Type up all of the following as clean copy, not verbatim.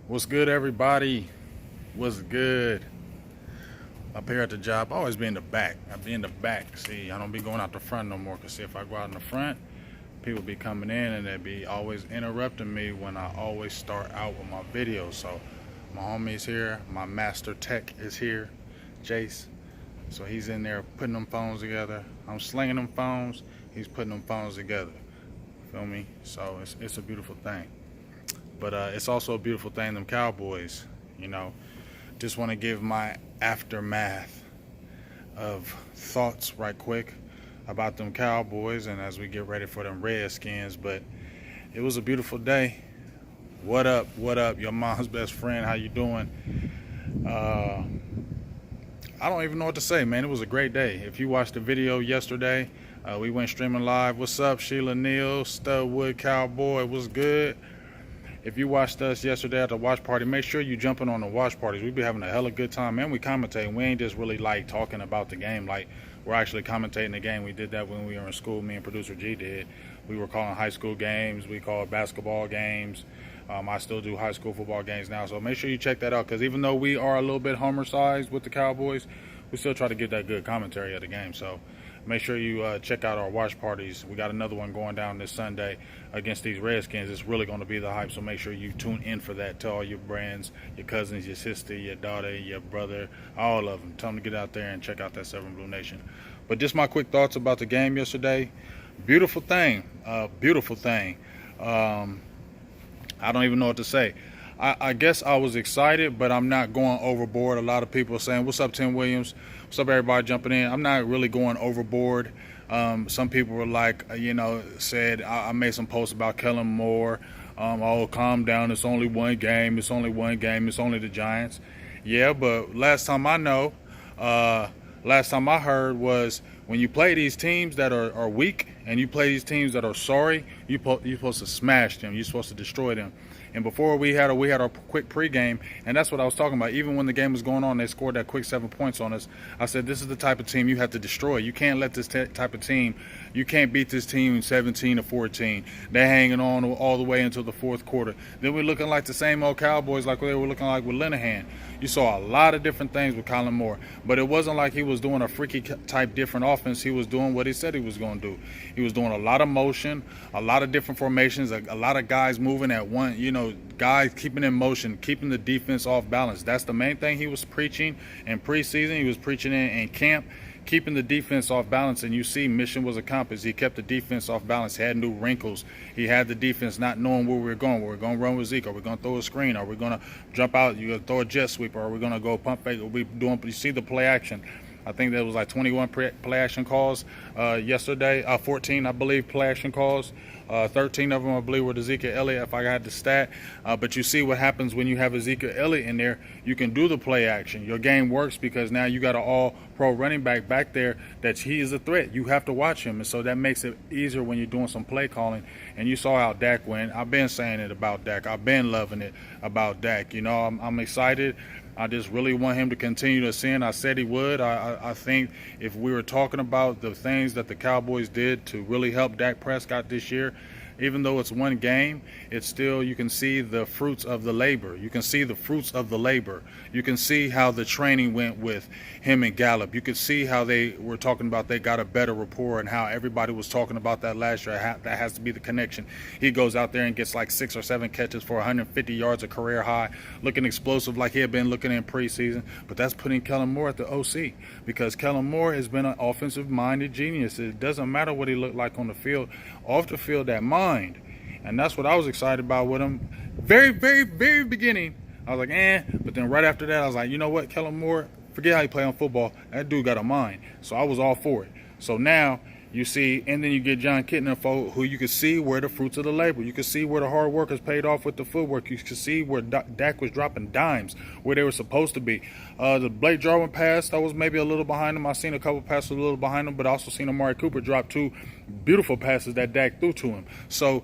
What's good, everybody? What's good? Up here at the job, I always be in the back. I be in the back. See, I don't be going out the front no more. Cause see, if I go out in the front, people be coming in and they be always interrupting me when I always start out with my videos. So my homie's here. My master tech is here, Jace. So he's in there putting them phones together. I'm slinging them phones. He's putting them phones together. Feel me? So it's a beautiful thing. But it's also a beautiful thing, them Cowboys, you know. Just want to give my aftermath of thoughts right quick about them Cowboys and as we get ready for them Redskins. But it was a beautiful day. What up? What up? Your mom's best friend. How you doing? I don't even know what to say, man. It was a great day. If you watched the video yesterday, we went streaming live. What's up, Sheila Neal, Studwood Cowboy? What's good? If you watched us yesterday at the watch party, make sure you jumping on the watch parties. We be having a hella good time, man. We commentating. We ain't just really like talking about the game. Like, we're actually commentating the game. We did that when we were in school. Me and producer G did. We were calling high school games. We called basketball games. I still do high school football games now. So make sure you check that out, because even though we are a little bit homer-sized with the Cowboys, we still try to get that good commentary of the game. So make sure you check out our watch parties. We got another one going down this Sunday against these Redskins. It's really going to be the hype, so make sure you tune in for that. Tell all your friends, your cousins, your sister, your daughter, your brother, all of them. Tell them to get out there and check out that Seven Blue Nation. But just my quick thoughts about the game yesterday. Beautiful thing. Beautiful thing. I don't even know what to say. I guess I was excited, but I'm not going overboard. A lot of people are saying, what's up, Tim Williams? What's up, everybody jumping in? I'm not really going overboard. Some people were like, said I made some posts about Kellen Moore. Oh, calm down. It's only one game. It's only one game. It's only the Giants. Yeah, but last time I heard was when you play these teams that are weak and you play these teams that are sorry, you're supposed to smash them. You're supposed to destroy them. And before we had our quick pregame, and that's what I was talking about. Even when the game was going on, they scored that quick 7 points on us. I said, this is the type of team you have to destroy. You can't let this type of team, you can't beat this team 17-14. They're hanging on all the way until the fourth quarter. Then we're looking like the same old Cowboys like they were looking like with Linehan. You saw a lot of different things with Colin Moore, but it wasn't like he was doing a freaky type different offense. He was doing what he said he was going to do. He was doing a lot of motion, a lot of different formations, a lot of guys moving at one, guys keeping in motion, keeping the defense off balance. That's the main thing he was preaching in preseason. He was preaching in camp, keeping the defense off balance, and you see mission was accomplished. He kept the defense off balance. He had new wrinkles. He had the defense not knowing where we were going. We're going to run with Zeke. Are we going to throw a screen? Are we going to jump out? You going to throw a jet sweep? Or are we going to go pump fake? You see the play action. I think there was like 21 play action calls yesterday. 14, I believe, play action calls. 13 of them, I believe, were Ezekiel Elliott, if I had the stat. But you see what happens when you have Ezekiel Elliott in there. You can do the play action. Your game works because now you got an all-pro running back there that he is a threat. You have to watch him. And so that makes it easier when you're doing some play calling. And you saw how Dak went. I've been saying it about Dak. I've been loving it about Dak. I'm excited. I just really want him to continue to ascend. I said he would. I think if we were talking about the things that the Cowboys did to really help Dak Prescott this year, even though it's one game, it's still, you can see the fruits of the labor. You can see the fruits of the labor. You can see how the training went with him and Gallup. You can see how they were talking about they got a better rapport and how everybody was talking about that last year. That has to be the connection. He goes out there and gets like 6 or 7 catches for 150 yards, a career high, looking explosive like he had been looking in preseason. But that's putting Kellen Moore at the OC, because Kellen Moore has been an offensive-minded genius. It doesn't matter what he looked like on the field. Off the field, that mind. And that's what I was excited about with him. Very, very, very beginning, I was like, But then right after that, I was like, you know what, Kellen Moore, forget how you play on football. That dude got a mind. So I was all for it. So now you see, and then you get John Kitna, who you can see where the fruits of the labor. You can see where the hard work has paid off with the footwork. You can see where Dak was dropping dimes, where they were supposed to be. The Blake Jarwin pass, I was maybe a little behind him. I seen a couple passes a little behind him, but I also seen Amari Cooper drop 2 beautiful passes that Dak threw to him. So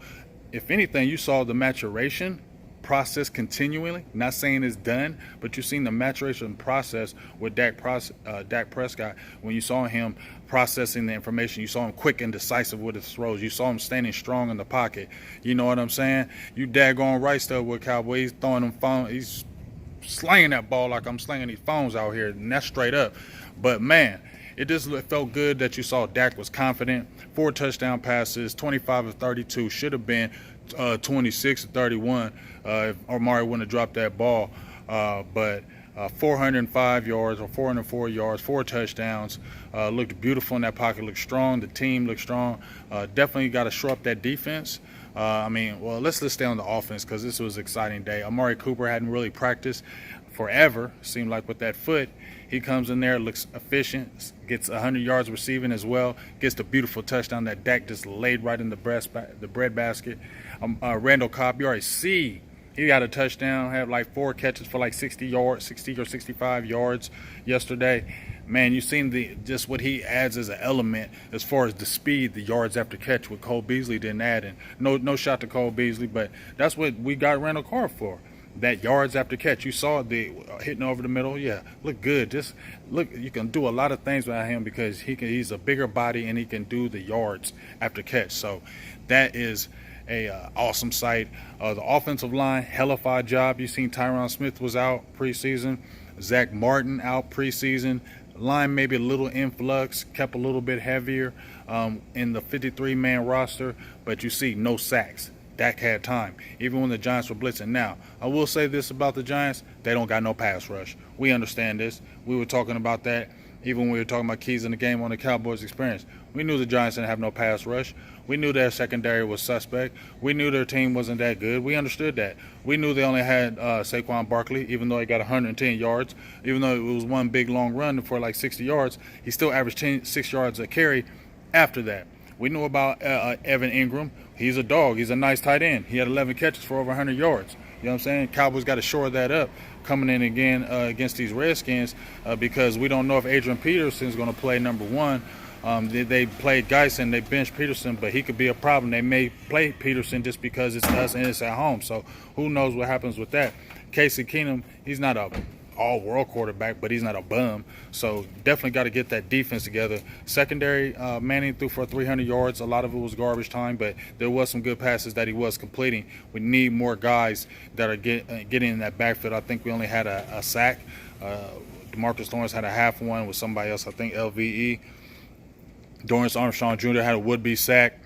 if anything, you saw the maturation process continually. Not saying it's done, but you've seen the maturation process with Dak Prescott. When you saw him processing the information, you saw him quick and decisive with his throws. You saw him standing strong in the pocket. You know what I'm saying? You daggone right stuff with Cowboys. He's throwing them phones. He's slanging that ball like I'm slinging these phones out here, and that's straight up. But man, it just felt good that you saw Dak was confident. 4 touchdown passes, 25 of 32. Should have been 26 of 31 if Omari wouldn't have dropped that ball. But 405 yards or 404 yards, 4 touchdowns. Looked beautiful in that pocket, looked strong. The team looked strong. Definitely got to shore up that defense. Let's stay on the offense because this was an exciting day. Amari Cooper hadn't really practiced forever, seemed like, with that foot. He comes in there, looks efficient, gets 100 yards receiving as well, gets the beautiful touchdown that Dak just laid right in the bread basket. Randall Cobb, you already see he got a touchdown, had like 4 catches for like 60 or 65 yards yesterday. Man, you've seen just what he adds as an element as far as the speed, the yards after catch, what Cole Beasley didn't add. And no shot to Cole Beasley, but that's what we got Randall Cobb for. That yards after catch. You saw the hitting over the middle. Yeah, look good. Just look, you can do a lot of things with him because he's a bigger body and he can do the yards after catch. So that is a awesome sight. The offensive line, hellified job. You seen Tyron Smith was out preseason. Zach Martin out preseason. Line maybe a little influx, kept a little bit heavier in the 53-man roster, but you see no sacks. Dak had time, even when the Giants were blitzing. Now, I will say this about the Giants. They don't got no pass rush. We understand this. We were talking about that even when we were talking about keys in the game on the Cowboys experience. We knew the Giants didn't have no pass rush. We knew their secondary was suspect. We knew their team wasn't that good. We understood that. We knew they only had Saquon Barkley, even though he got 110 yards. Even though it was one big long run for like 60 yards, he still averaged 6 yards a carry after that. We knew about Evan Ingram. He's a dog. He's a nice tight end. He had 11 catches for over 100 yards. You know what I'm saying? Cowboys got to shore that up coming in again against these Redskins because we don't know if Adrian Peterson is going to play number 1. They played Geisen, they benched Peterson, but he could be a problem. They may play Peterson just because it's us and it's at home. So who knows what happens with that. Casey Keenum, he's not a all-world quarterback, but he's not a bum. So definitely got to get that defense together. Secondary, Manning threw for 300 yards. A lot of it was garbage time, but there was some good passes that he was completing. We need more guys that are getting in that backfield. I think we only had a sack. DeMarcus Lawrence had a half one with somebody else, I think LVE. Dorrance Armstrong Jr. had a would-be sack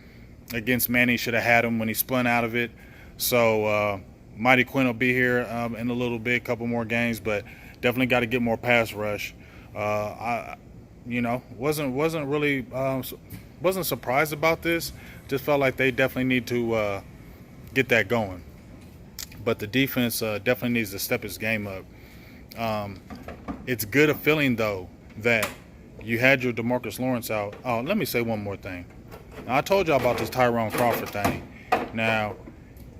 against Manning. Should have had him when he spun out of it. So Mighty Quinn will be here in a little bit, a couple more games, but definitely got to get more pass rush. Wasn't really wasn't surprised about this. Just felt like they definitely need to get that going. But the defense definitely needs to step its game up. It's good a feeling though that you had your DeMarcus Lawrence out. Oh, let me say one more thing. Now, I told y'all about this Tyrone Crawford thing. Now,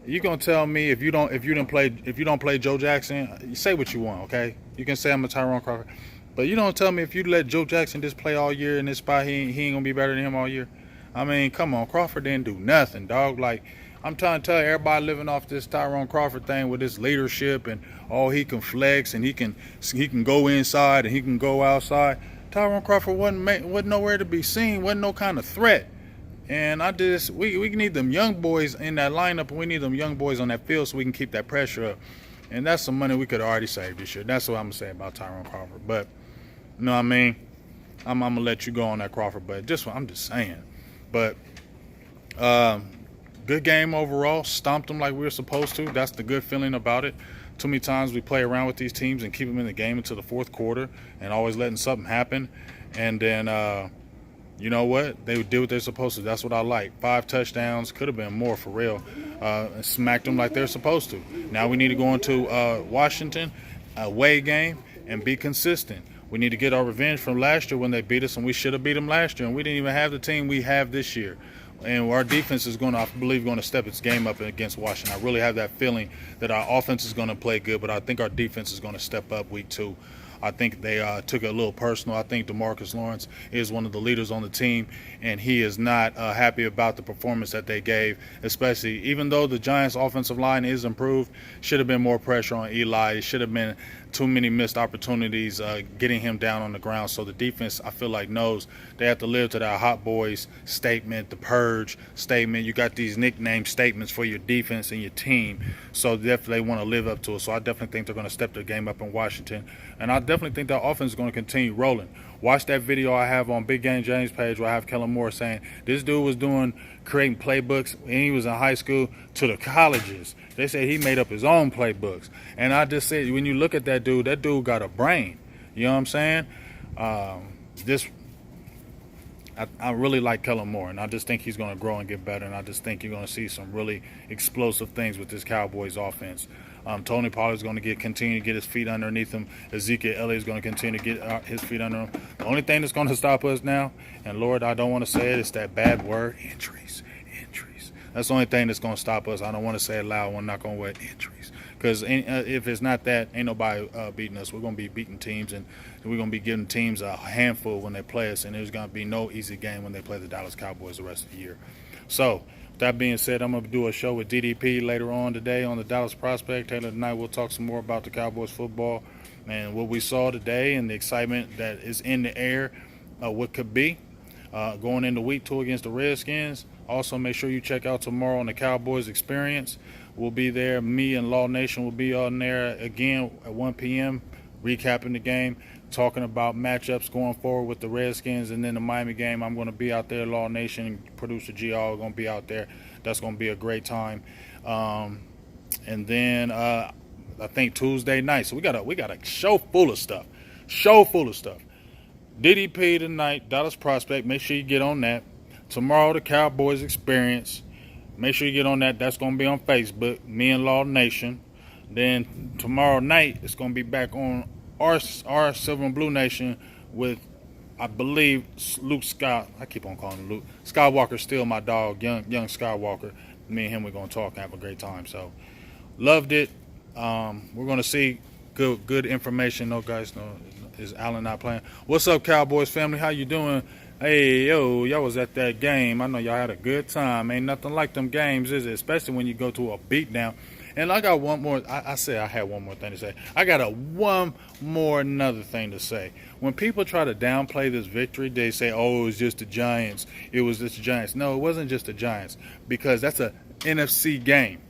you gonna tell me if you don't play Joe Jackson, you say what you want, okay? You can say I'm a Tyrone Crawford, but you don't tell me if you let Joe Jackson just play all year in this spot, he ain't gonna be better than him all year. I mean, come on, Crawford didn't do nothing, dog. Like, I'm trying to tell everybody living off this Tyrone Crawford thing with his leadership and he can flex and he can go inside and he can go outside. Tyrone Crawford wasn't nowhere to be seen, wasn't no kind of threat. And we need them young boys in that lineup, and we need them young boys on that field so we can keep that pressure up. And that's some money we could have already saved this year. That's what I'm going to say about Tyrone Crawford. But, you know what I mean? I'm going to let you go on that Crawford, but I'm just saying. But good game overall. Stomped them like we were supposed to. That's the good feeling about it. Too many times we play around with these teams and keep them in the game until the fourth quarter and always letting something happen. And then, you know what? They did what they're supposed to. That's what I like. 5 touchdowns. Could have been more for real. Smacked them like they're supposed to. Now we need to go into Washington, away game, and be consistent. We need to get our revenge from last year when they beat us, and we should have beat them last year. And we didn't even have the team we have this year. And our defense is I believe, going to step its game up against Washington. I really have that feeling that our offense is going to play good, but I think our defense is going to step up week 2. I think they took it a little personal. I think DeMarcus Lawrence is one of the leaders on the team, and he is not happy about the performance that they gave, especially even though the Giants' offensive line is improved. Should have been more pressure on Eli. It should have been too many missed opportunities getting him down on the ground. So the defense, I feel like, knows they have to live to that Hot Boys statement, the Purge statement. You got these nickname statements for your defense and your team. So definitely want to live up to it. So I definitely think they're going to step their game up in Washington. And I definitely think that offense is going to continue rolling. Watch that video I have on Big Game James page where I have Kellen Moore saying this dude was creating playbooks when he was in high school to the colleges. They said he made up his own playbooks. And I just said, when you look at that dude got a brain. You know what I'm saying? I really like Kellen Moore, and I just think he's going to grow and get better, and I just think you're going to see some really explosive things with this Cowboys offense. Tony Pollard's going to continue to get his feet underneath him. Ezekiel Elliott is going to continue to get his feet under him. The only thing that's going to stop us now, and Lord, I don't want to say it, it's that bad word, injuries. That's the only thing that's going to stop us. I don't want to say it loud. I'm not going to wear injuries. Because if it's not that, ain't nobody beating us. We're going to be beating teams, and we're going to be giving teams a handful when they play us, and there's going to be no easy game when they play the Dallas Cowboys the rest of the year. So, with that being said, I'm going to do a show with DDP later on today on the Dallas Prospect. Later tonight, we'll talk some more about the Cowboys football and what we saw today and the excitement that is in the air, what could be going into week 2 against the Redskins. Also, make sure you check out tomorrow on the Cowboys Experience. We'll be there. Me and Law Nation will be on there again at 1 p.m., recapping the game, talking about matchups going forward with the Redskins, and then the Miami game. I'm going to be out there. Law Nation, producer GR are going to be out there. That's going to be a great time. And then I think Tuesday night. So we got a show full of stuff. DDP tonight, Dallas Prospect. Make sure you get on that. Tomorrow, the Cowboys Experience. Make sure you get on that. That's going to be on Facebook, me and Law Nation. Then tomorrow night, it's going to be back on our Silver and Blue Nation with, I believe, Luke Scott. I keep on calling him Luke. Skywalker's still my dog, young Skywalker. Me and him, we're going to talk and have a great time. So, loved it. We're going to see good information. No, guys, no, is Allen not playing? What's up, Cowboys family? How you doing? Hey, yo, y'all was at that game. I know y'all had a good time. Ain't nothing like them games, is it? Especially when you go to a beatdown. And I got one more. I said I had one more thing to say. I got another thing to say. When people try to downplay this victory, they say, oh, it was just the Giants. It was just the Giants. No, it wasn't just the Giants, because that's an NFC game.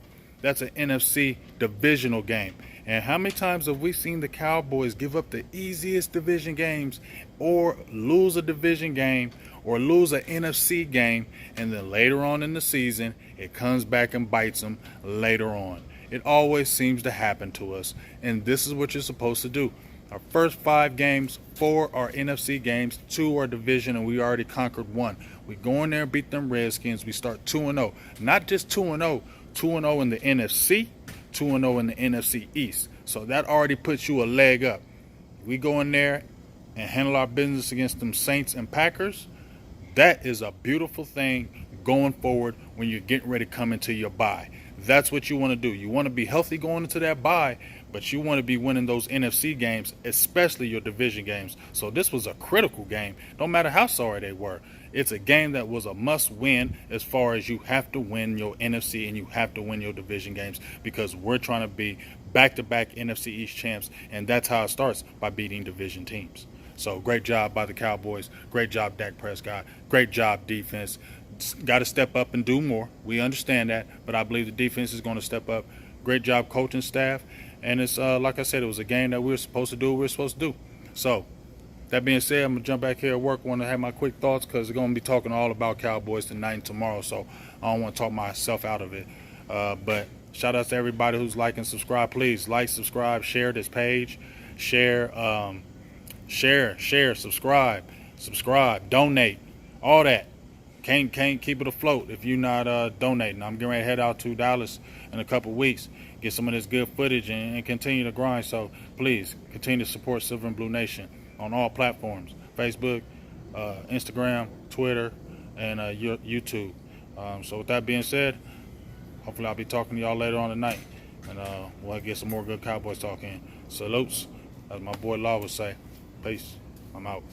That's an NFC divisional game. And how many times have we seen the Cowboys give up the easiest division games or lose a division game or lose an NFC game, and then later on in the season, it comes back and bites them later on. It always seems to happen to us, and this is what you're supposed to do. Our first 5 games, 4 are NFC games, 2 are division, and we already conquered 1. We go in there and beat them Redskins. We start 2-0. Not just 2-0, 2-0 in the NFC, 2-0 in the NFC East. So that already puts you a leg up. We go in there and handle our business against them Saints and Packers. That is a beautiful thing going forward when you're getting ready to come into your bye. That's what you want to do. You want to be healthy going into that bye, but you want to be winning those NFC games, especially your division games. So this was a critical game. No matter how sorry they were. It's a game that was a must-win, as far as you have to win your NFC and you have to win your division games, because we're trying to be back-to-back NFC East champs, and that's how it starts, by beating division teams. So great job by the Cowboys. Great job, Dak Prescott. Great job, defense. Got to step up and do more. We understand that, but I believe the defense is going to step up. Great job, coaching staff. And it's like I said, it was a game that we were supposed to do what we were supposed to do. So, that being said, I'm going to jump back here at work. I want to have my quick thoughts, because we're going to be talking all about Cowboys tonight and tomorrow, so I don't want to talk myself out of it. But shout out to everybody who's liking, subscribe. Please like, subscribe, share this page. Share, subscribe, donate, all that. Can't keep it afloat if you're not donating. I'm getting ready to head out to Dallas in a couple weeks, get some of this good footage, and continue to grind. So please continue to support Silver and Blue Nation on all platforms: Facebook, Instagram, Twitter, and YouTube. So with that being said, hopefully I'll be talking to y'all later on tonight, and we'll get some more good Cowboys talk in. Salutes. as my boy Law would say. Peace. I'm out.